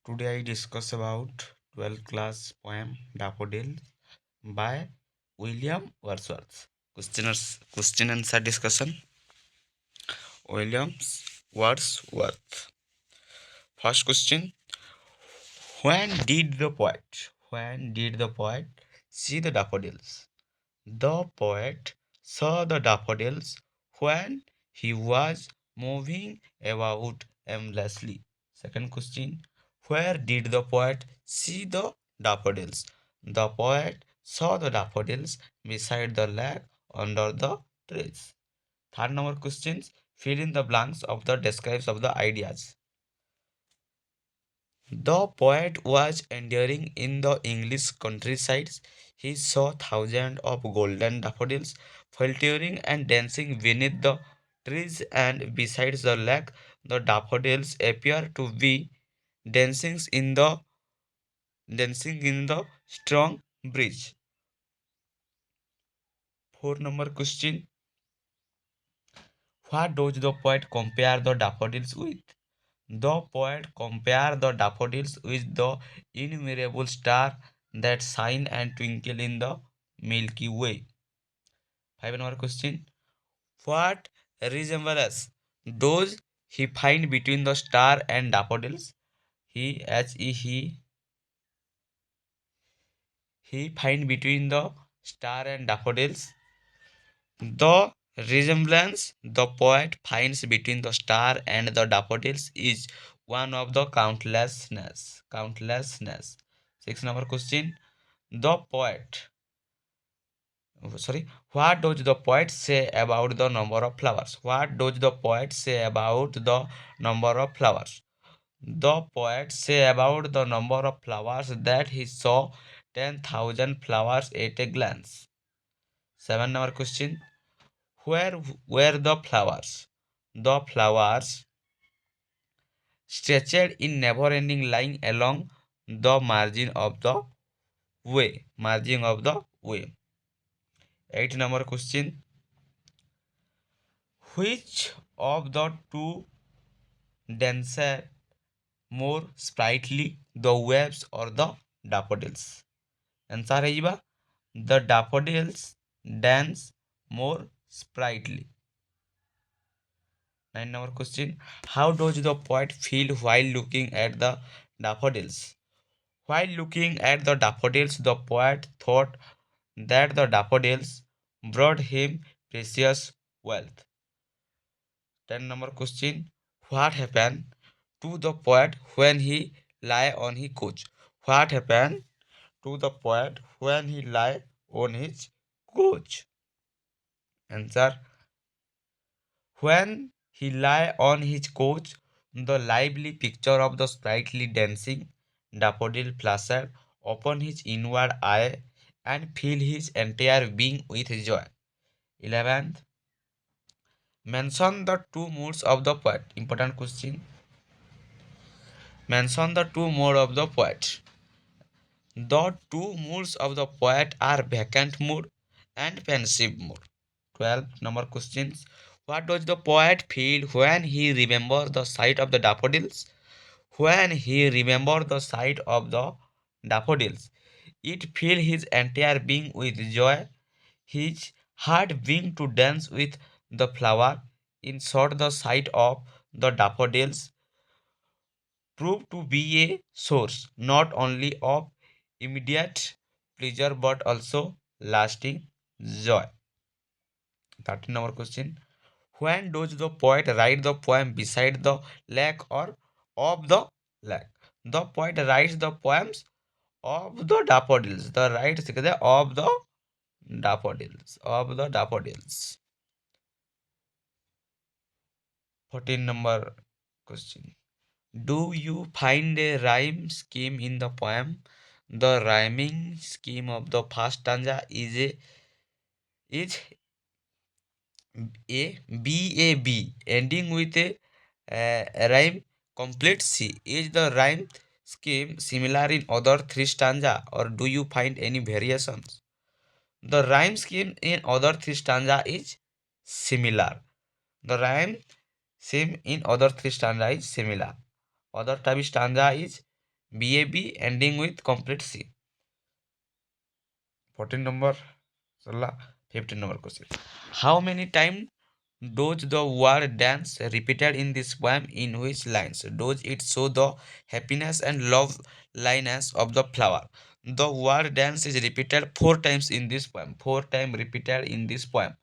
Today I discuss about 12th class poem Daffodil by William Wordsworth. Question answer discussion. Williams Wordsworth. First question. When did the poet see the daffodils? The poet saw the daffodils when he was moving about aimlessly. Second question. Where did the poet see the daffodils? The poet saw the daffodils beside the lake under the trees. Third number questions. Fill in the blanks of the descriptions of the ideas. The poet was enduring in the English countrysides. He saw thousands of golden daffodils filtering and dancing beneath the trees, and beside the lake, the daffodils appear to be dancing in the strong breeze. Four number question. What does the poet compare the daffodils with? The poet compared the daffodils with the innumerable stars that shine and twinkle in the Milky Way. Five number question. What resemblance does he find between the star and daffodils? He find between the star and daffodils. The resemblance the poet finds between the star and the daffodils is one of the countlessness. Six number question. The poet, sorry, what does the poet say about the number of flowers? What does the poet say about the number of flowers? The poet say about the number of flowers that he saw 10,000 flowers at a glance. Seven number question. Where were the flowers? The flowers stretched in never-ending line along the margin of the way. Eight number question. Which of the two dances more sprightly, the waves or the daffodils? Answer है the daffodils dance more sprightly. Nine number question. How does the poet feel while looking at the daffodils? While looking at the daffodils, the poet thought that the daffodils brought him precious wealth. 10 number question. What happened to the poet when he lay on his couch? What happened to the poet when he lay on his couch? Answer. When he lay on his couch, the lively picture of the sprightly dancing daffodil flashed upon his inward eye and filled his entire being with joy. 11th. Mention the two moods of the poet. Important question. Mention the two moods of the poet. The two moods of the poet are vacant mood and pensive mood. 12 number questions. What does the poet feel when he remembers the sight of the daffodils? When he remembers the sight of the daffodils, it fills his entire being with joy. His heart being to dance with the flower. In short, the sight of the daffodils proved to be a source not only of immediate pleasure but also lasting joy. 13 number question. When does the poet write the poem beside the lake or of the lake? The poet writes the poems of the daffodils. The writes of the daffodils. 14 number question. Do you find a rhyme scheme in the poem? The rhyming scheme of the first stanza is a B ending with a rhyme complete C. Is the rhyme scheme similar in other three stanza, or do you find any variations? The rhyme scheme in other three stanza is similar. The rhyme scheme in other three stanza is similar. Other type stanza is BAB ending with complete C. 14 number Sarla 15 number question. How many times does the word dance repeated in this poem? In which lines does it show the happiness and love liness of the flower? The word dance is repeated 4 times in this poem. 4 times repeated in this poem.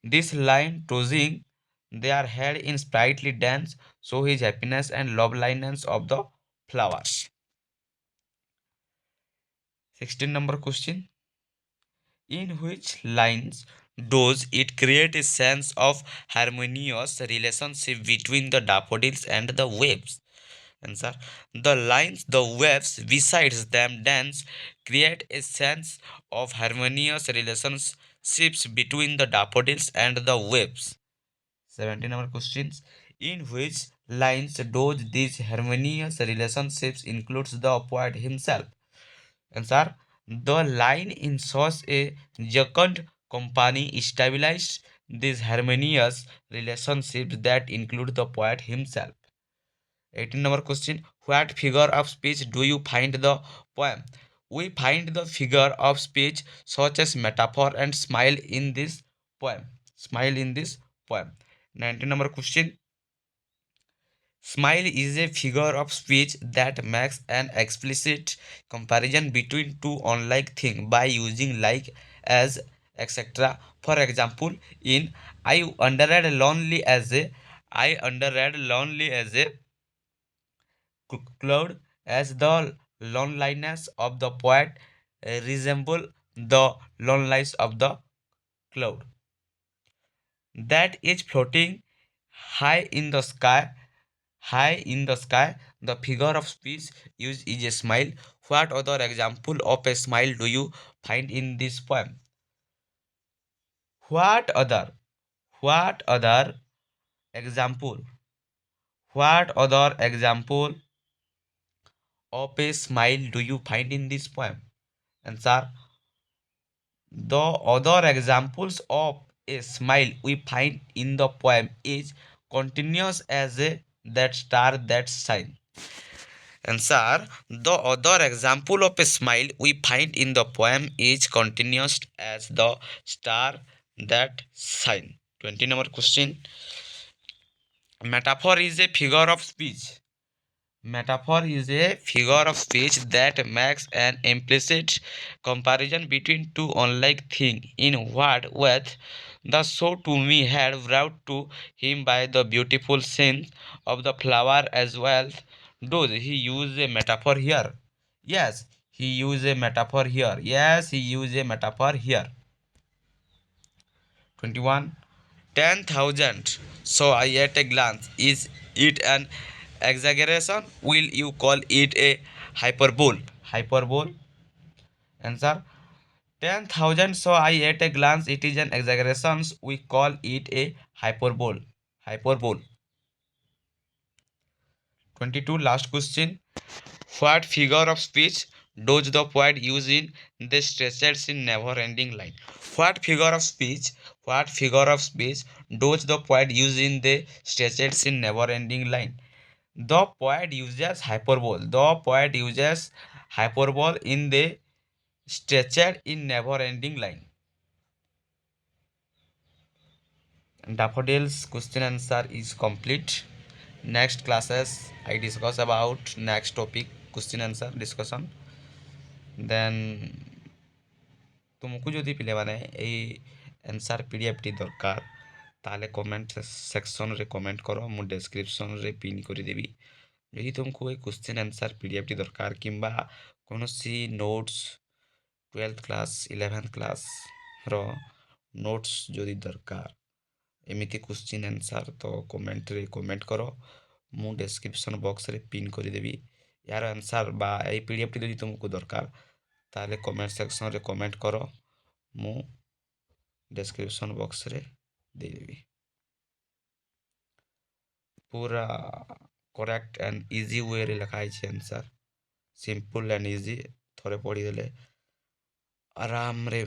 This line tossing their head in sprightly dance show his happiness and love liness of the flowers. 16 number question. In which lines does it create a sense of harmonious relationship between the daffodils and the waves? Answer. The lines the waves besides them dance create a sense of harmonious relationships between the daffodils and the waves. 17 number questions. In which lines does these harmonious relationships includes the poet himself? Answer. The line ensures a second company stabilized these harmonious relationships that include the poet himself. 18 number question. What figure of speech do you find the poem? We find the figure of speech such as metaphor and smile in this poem. Smile in this poem. 19 number question. Smile is a figure of speech that makes an explicit comparison between two unlike things by using like, as, etc. For example, in I underread lonely as a cloud, as the loneliness of the poet resemble the loneliness of the cloud that is floating high in the sky. High in the sky, the figure of speech used is a smile. What other example of a smile do you find in this poem? What other? What other example? What other example of a smile do you find in this poem? Answer. The other examples of a smile we find in the poem is continuous as a that star that shine. Answer. The other example of a smile we find in the poem is continuous as the star that shine. 20 number question. Metaphor is a figure of speech. Metaphor is a figure of speech that makes an implicit comparison between two unlike things. In what ways the so to me had brought to him by the beautiful scent of the flower as well. Does he use a metaphor here? Yes, he used a metaphor here. Yes, he used a metaphor here. 21. 10,000. So I at a glance. Is it an exaggeration? Will you call it a hyperbole? Hyperbole. Answer. 10,000. So I at a glance. It is an exaggeration. We call it a hyperbole. Hyperbole. 22. Last question. What figure of speech does the poet use in the stretches in never ending line? What figure of speech? What figure of speech does the poet use in the stretches in never ending line? The poet uses hyperbole. The poet uses hyperbole in the stretched in never ending line. Daffodils question answer is complete. Next classes I discuss about next topic question answer discussion. Then तुमको जदि पिलेमाने एई answer PDF टी दरकार ताले comment section रे comment करो मु description रे pin करि देबी यदि तुमको ए क्वेश्चन आंसर पीडीएफ टी दरकार किंबा कोनोसी notes 12th class 11th class रो नोट्स जदि दरकार एमिति क्वेश्चन आंसर तो कमेंट रे कमेंट करो मु डिस्क्रिप्शन बॉक्स रे पिन करि देबी यार आंसर बा ए पीडीएफ टी जदि तुमको दरकार ताले कमेंट सेक्शन रे कमेंट करो मु डिस्क्रिप्शन बॉक्स रे देदेबी पूरा करेक्ट एंड इजी वे रे लिखा है आंसर सिंपल एंड इजी थोड़े पढ़ी देले आराम रे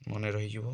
मने रही जीवो।